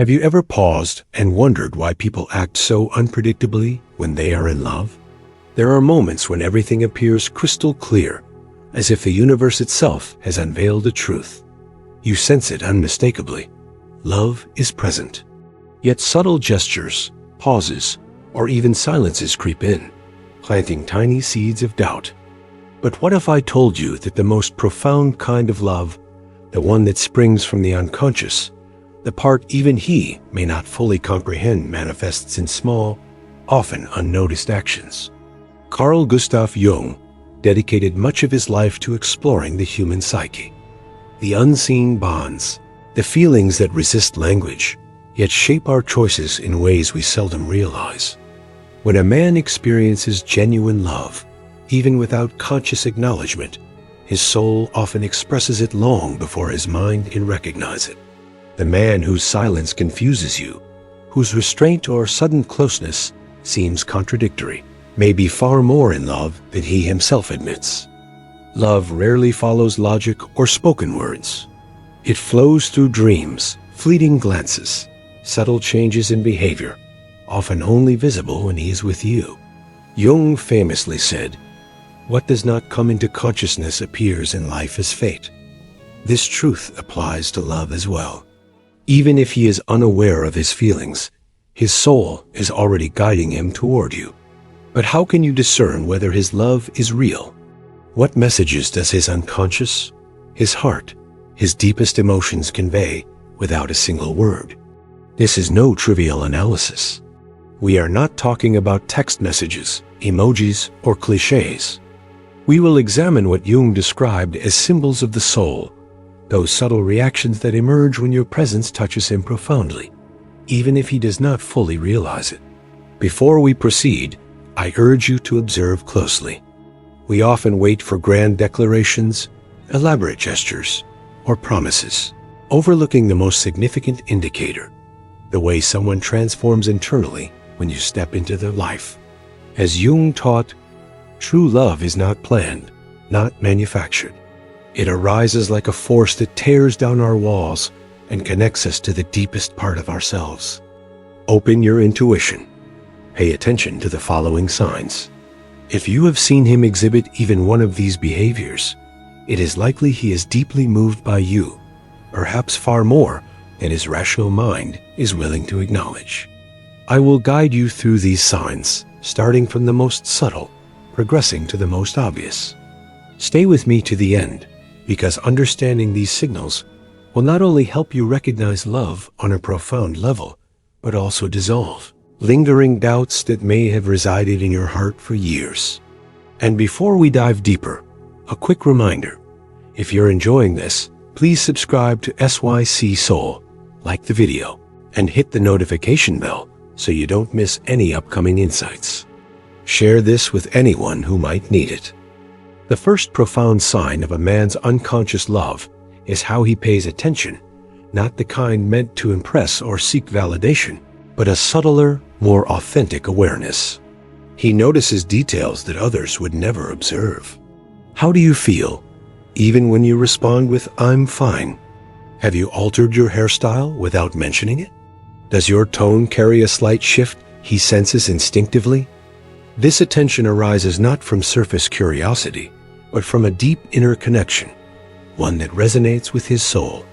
Have you ever paused and wondered why people act so unpredictably when they are in love? There are moments when everything appears crystal clear, as if the universe itself has unveiled a truth. You sense it unmistakably. Love is present. Yet subtle gestures, pauses, or even silences creep in, planting tiny seeds of doubt. But what if I told you that the most profound kind of love, the one that springs from the unconscious, the part even he may not fully comprehend, manifests in small, often unnoticed actions? Carl Jung dedicated much of his life to exploring the human psyche. The unseen bonds, the feelings that resist language, yet shape our choices in ways we seldom realize. When a man experiences genuine love, even without conscious acknowledgement, his soul often expresses it long before his mind can recognize it. The man whose silence confuses you, whose restraint or sudden closeness seems contradictory, may be far more in love than he himself admits. Love rarely follows logic or spoken words. It flows through dreams, fleeting glances, subtle changes in behavior, often only visible when he is with you. Jung famously said, "What does not come into consciousness appears in life as fate." This truth applies to love as well. Even if he is unaware of his feelings, his soul is already guiding him toward you. But how can you discern whether his love is real? What messages does his unconscious, his heart, his deepest emotions convey without a single word? This is no trivial analysis. We are not talking about text messages, emojis, or cliches. We will examine what Jung described as symbols of the soul, those subtle reactions that emerge when your presence touches him profoundly, even if he does not fully realize it. Before we proceed, I urge you to observe closely. We often wait for grand declarations, elaborate gestures, or promises, overlooking the most significant indicator, the way someone transforms internally when you step into their life. As Jung taught, true love is not planned, not manufactured. It arises like a force that tears down our walls and connects us to the deepest part of ourselves. Open your intuition. Pay attention to the following signs. If you have seen him exhibit even one of these behaviors, it is likely he is deeply moved by you, perhaps far more than his rational mind is willing to acknowledge. I will guide you through these signs, starting from the most subtle, progressing to the most obvious. Stay with me to the end, because understanding these signals will not only help you recognize love on a profound level, but also dissolve lingering doubts that may have resided in your heart for years. And before we dive deeper, a quick reminder. If you're enjoying this, please subscribe to SYC Soul, like the video, and hit the notification bell so you don't miss any upcoming insights. Share this with anyone who might need it. The first profound sign of a man's unconscious love is how he pays attention, not the kind meant to impress or seek validation, but a subtler, more authentic awareness. He notices details that others would never observe. How do you feel, even when you respond with "I'm fine"? Have you altered your hairstyle without mentioning it? Does your tone carry a slight shift he senses instinctively? This attention arises not from surface curiosity, but from a deep inner connection, one that resonates with his soul.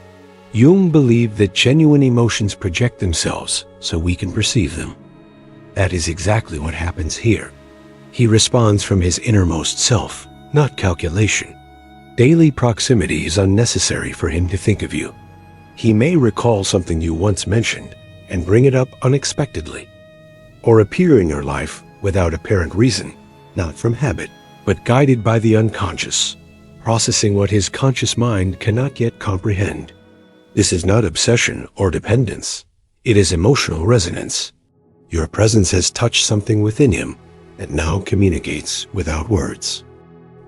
Jung believed that genuine emotions project themselves so we can perceive them. That is exactly what happens here. He responds from his innermost self, not calculation. Daily proximity is unnecessary for him to think of you. He may recall something you once mentioned and bring it up unexpectedly, or appear in your life without apparent reason, not from habit, but guided by the unconscious, processing what his conscious mind cannot yet comprehend. This is not obsession or dependence. It is emotional resonance. Your presence has touched something within him that now communicates without words.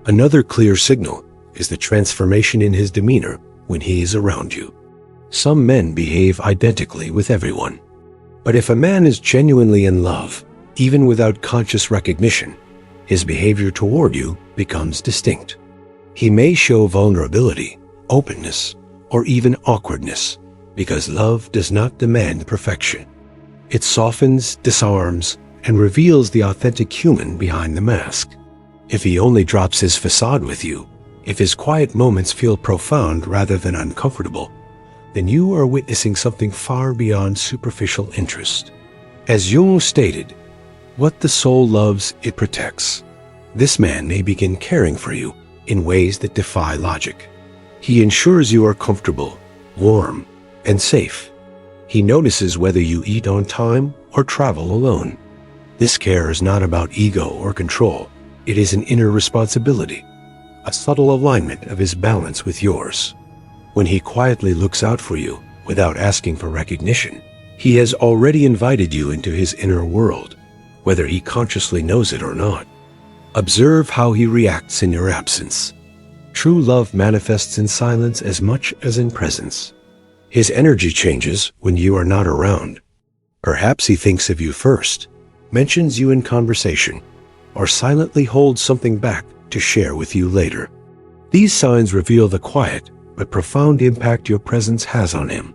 Another clear signal is the transformation in his demeanor when he is around you. Some men behave identically with everyone. But if a man is genuinely in love, even without conscious recognition, his behavior toward you becomes distinct. He may show vulnerability, openness, or even awkwardness, because love does not demand perfection. It softens, disarms, and reveals the authentic human behind the mask. If he only drops his facade with you, if his quiet moments feel profound rather than uncomfortable, then you are witnessing something far beyond superficial interest. As Jung stated, what the soul loves, it protects. This man may begin caring for you in ways that defy logic. He ensures you are comfortable, warm, and safe. He notices whether you eat on time or travel alone. This care is not about ego or control. It is an inner responsibility, a subtle alignment of his balance with yours. When he quietly looks out for you without asking for recognition, he has already invited you into his inner world, whether he consciously knows it or not. Observe how he reacts in your absence. True love manifests in silence as much as in presence. His energy changes when you are not around. Perhaps he thinks of you first, mentions you in conversation, or silently holds something back to share with you later. These signs reveal the quiet but profound impact your presence has on him.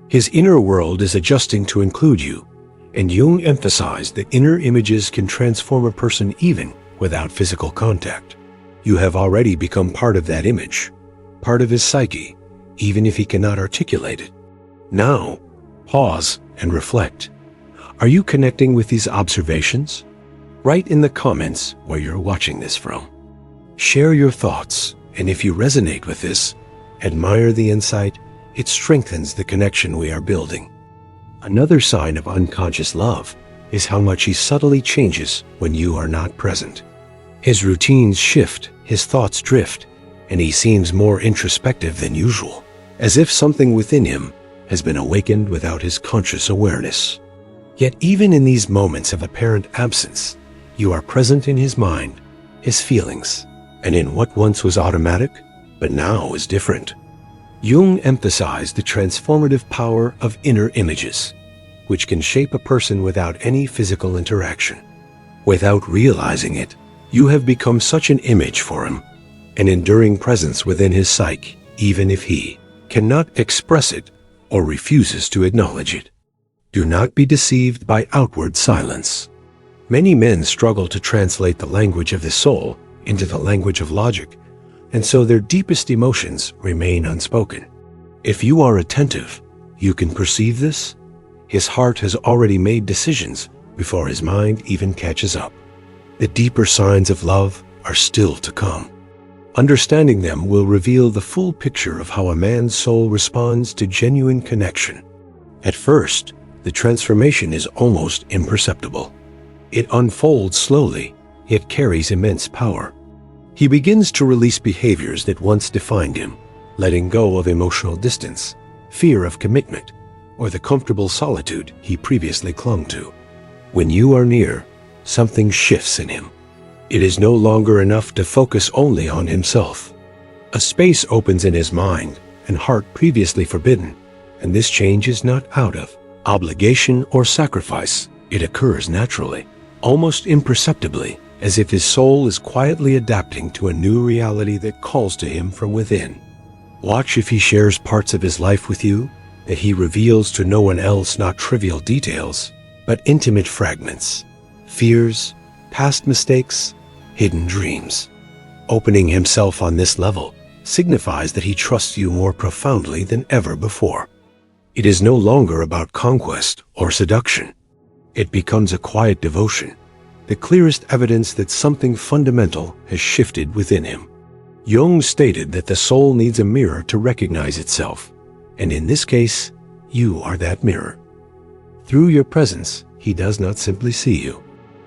His inner world is adjusting to include you, and Jung emphasized that inner images can transform a person even without physical contact. You have already become part of that image, part of his psyche, even if he cannot articulate it. Now, pause and reflect. Are you connecting with these observations? Write in the comments where you're watching this from. Share your thoughts, and if you resonate with this, admire the insight. It strengthens the connection we are building. Another sign of unconscious love is how much he subtly changes when you are not present. His routines shift, his thoughts drift, and he seems more introspective than usual, as if something within him has been awakened without his conscious awareness. Yet even in these moments of apparent absence, you are present in his mind, his feelings, and in what once was automatic, but now is different. Jung emphasized the transformative power of inner images, which can shape a person without any physical interaction. Without realizing it, you have become such an image for him, an enduring presence within his psyche, even if he cannot express it or refuses to acknowledge it. Do not be deceived by outward silence. Many men struggle to translate the language of the soul into the language of logic, and so their deepest emotions remain unspoken. If you are attentive, you can perceive this. His heart has already made decisions before his mind even catches up. The deeper signs of love are still to come. Understanding them will reveal the full picture of how a man's soul responds to genuine connection. At first, the transformation is almost imperceptible. It unfolds slowly, yet carries immense power. He begins to release behaviors that once defined him, letting go of emotional distance, fear of commitment, or the comfortable solitude he previously clung to. When you are near, something shifts in him. It is no longer enough to focus only on himself. A space opens in his mind and heart previously forbidden, and this change is not out of obligation or sacrifice. It occurs naturally, almost imperceptibly, as if his soul is quietly adapting to a new reality that calls to him from within. Watch if he shares parts of his life with you that he reveals to no one else, not trivial details, but intimate fragments, fears, past mistakes, hidden dreams. Opening himself on this level signifies that he trusts you more profoundly than ever before. It is no longer about conquest or seduction. It becomes a quiet devotion, the clearest evidence that something fundamental has shifted within him. Jung stated that the soul needs a mirror to recognize itself, and in this case, you are that mirror. Through your presence, he does not simply see you.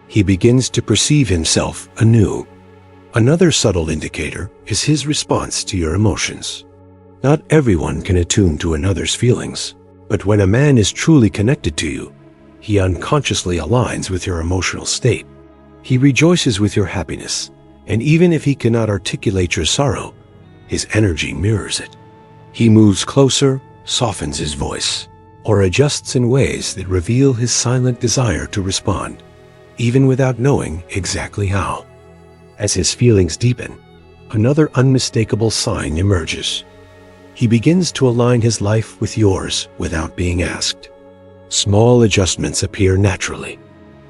He begins to perceive himself anew. Another subtle indicator is his response to your emotions. Not everyone can attune to another's feelings, but when a man is truly connected to you, he unconsciously aligns with your emotional state. He rejoices with your happiness, and even if he cannot articulate your sorrow, his energy mirrors it. He moves closer, softens his voice, or adjusts in ways that reveal his silent desire to respond, even without knowing exactly how. As his feelings deepen, another unmistakable sign emerges. He begins to align his life with yours without being asked. Small adjustments appear naturally.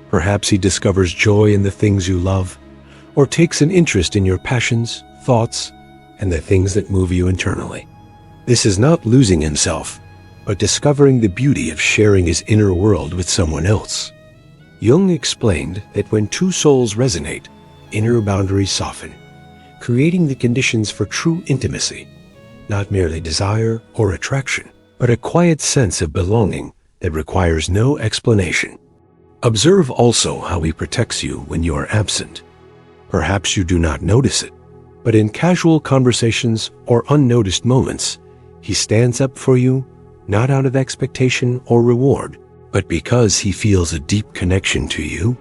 Perhaps he discovers joy in the things you love, or takes an interest in your passions, thoughts, and the things that move you internally. This is not losing himself, but discovering the beauty of sharing his inner world with someone else. Jung explained that when two souls resonate, inner boundaries soften, creating the conditions for true intimacy, not merely desire or attraction, but a quiet sense of belonging that requires no explanation. Observe also how he protects you when you are absent. Perhaps you do not notice it, but in casual conversations or unnoticed moments, he stands up for you, not out of expectation or reward, but because he feels a deep connection to you.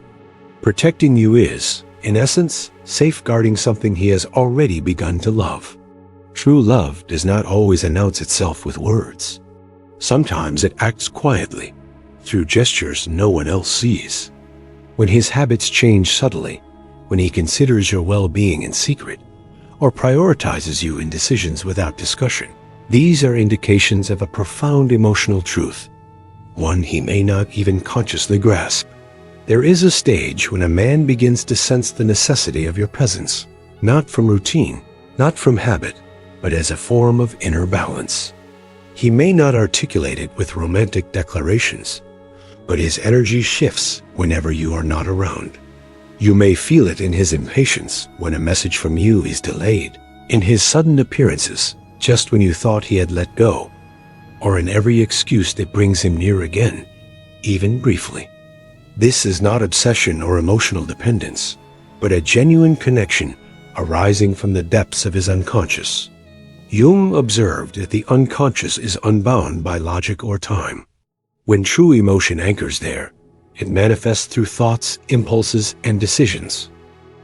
Protecting you is, in essence, safeguarding something he has already begun to love. True love does not always announce itself with words. Sometimes it acts quietly, through gestures no one else sees. When his habits change subtly, when he considers your well-being in secret, or prioritizes you in decisions without discussion, these are indications of a profound emotional truth, one he may not even consciously grasp. There is a stage when a man begins to sense the necessity of your presence, not from routine, not from habit, but as a form of inner balance. He may not articulate it with romantic declarations, but his energy shifts whenever you are not around. You may feel it in his impatience when a message from you is delayed, in his sudden appearances just when you thought he had let go, or in every excuse that brings him near again, even briefly. This is not obsession or emotional dependence, but a genuine connection arising from the depths of his unconscious. Jung observed that the unconscious is unbound by logic or time. When true emotion anchors there, it manifests through thoughts, impulses, and decisions.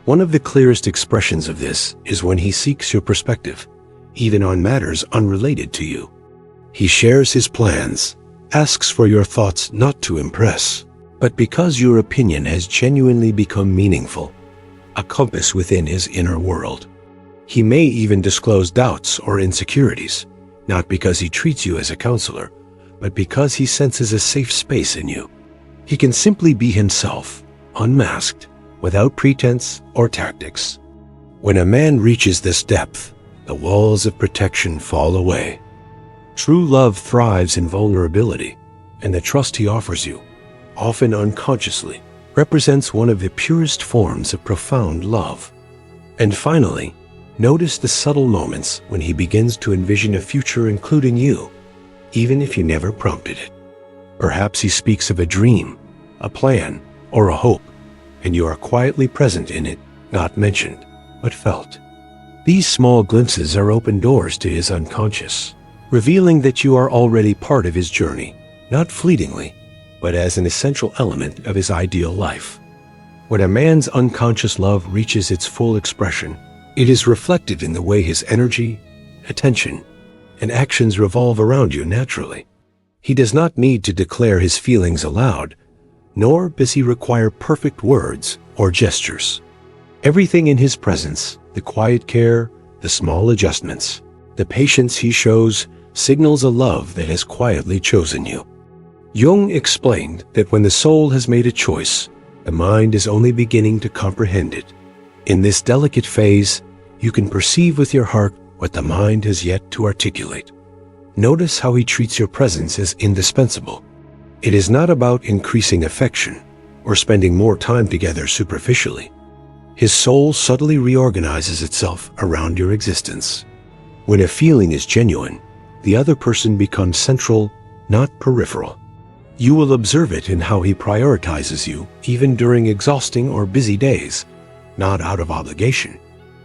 One of the clearest expressions of this is when he seeks your perspective, even on matters unrelated to you. He shares his plans, asks for your thoughts not to impress, but because your opinion has genuinely become meaningful, a compass within his inner world. He may even disclose doubts or insecurities, not because he treats you as a counselor, but because he senses a safe space in you. He can simply be himself, unmasked, without pretense or tactics. When a man reaches this depth, the walls of protection fall away. True love thrives in vulnerability, and the trust he offers you, often unconsciously, represents one of the purest forms of profound love. And finally, notice the subtle moments when he begins to envision a future including you, even if you never prompted it. Perhaps he speaks of a dream, a plan, or a hope, and you are quietly present in it, not mentioned, but felt. These small glimpses are open doors to his unconscious, revealing that you are already part of his journey, not fleetingly, but as an essential element of his ideal life. When a man's unconscious love reaches its full expression, it is reflected in the way his energy, attention, and actions revolve around you naturally. He does not need to declare his feelings aloud, nor does he require perfect words or gestures. Everything in his presence, the quiet care, the small adjustments, the patience he shows, signals a love that has quietly chosen you. Jung explained that when the soul has made a choice, the mind is only beginning to comprehend it. In this delicate phase, you can perceive with your heart what the mind has yet to articulate. Notice how he treats your presence as indispensable. It is not about increasing affection or spending more time together superficially. His soul subtly reorganizes itself around your existence. When a feeling is genuine, the other person becomes central, not peripheral. You will observe it in how he prioritizes you, even during exhausting or busy days, not out of obligation,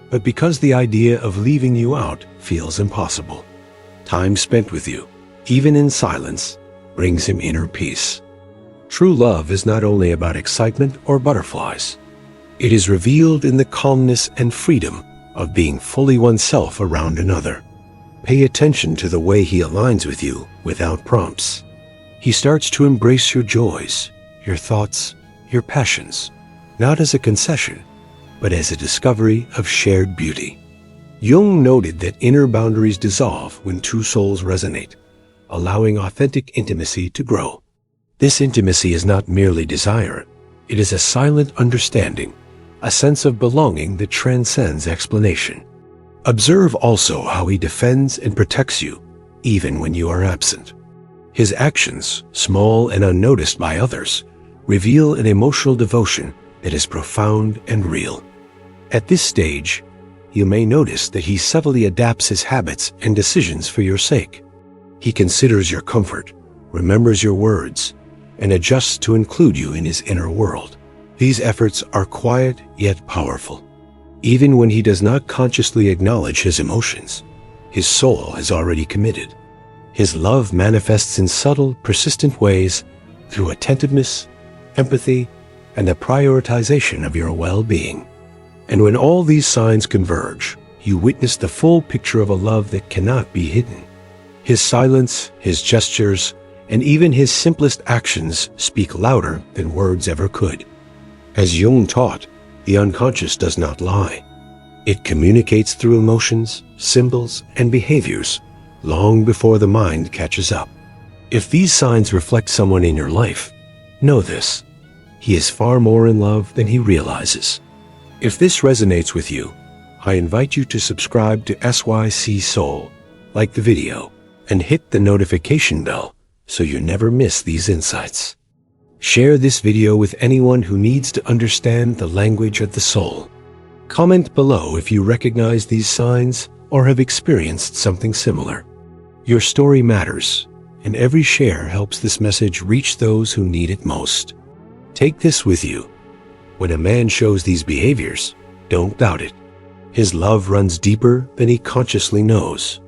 but because the idea of leaving you out feels impossible. Time spent with you, even in silence, brings him inner peace. True love is not only about excitement or butterflies. It is revealed in the calmness and freedom of being fully oneself around another. Pay attention to the way he aligns with you without prompts. He starts to embrace your joys, your thoughts, your passions, not as a concession, but as a discovery of shared beauty. Jung noted that inner boundaries dissolve when two souls resonate, allowing authentic intimacy to grow. This intimacy is not merely desire, it is a silent understanding, a sense of belonging that transcends explanation. Observe also how he defends and protects you, even when you are absent. His actions, small and unnoticed by others, reveal an emotional devotion that is profound and real. At this stage, you may notice that he subtly adapts his habits and decisions for your sake. He considers your comfort, remembers your words, and adjusts to include you in his inner world. These efforts are quiet yet powerful. Even when he does not consciously acknowledge his emotions, his soul has already committed. His love manifests in subtle, persistent ways through attentiveness, empathy, and the prioritization of your well-being. And when all these signs converge, you witness the full picture of a love that cannot be hidden. His silence, his gestures, and even his simplest actions speak louder than words ever could. As Jung taught, the unconscious does not lie. It communicates through emotions, symbols, and behaviors long before the mind catches up. If these signs reflect someone in your life, know this: he is far more in love than he realizes. If this resonates with you, I invite you to subscribe to SYC Soul, like the video, and hit the notification bell so you never miss these insights. Share this video with anyone who needs to understand the language of the soul. Comment below if you recognize these signs or have experienced something similar. Your story matters, and every share helps this message reach those who need it most. Take this with you. When a man shows these behaviors, don't doubt it. His love runs deeper than he consciously knows.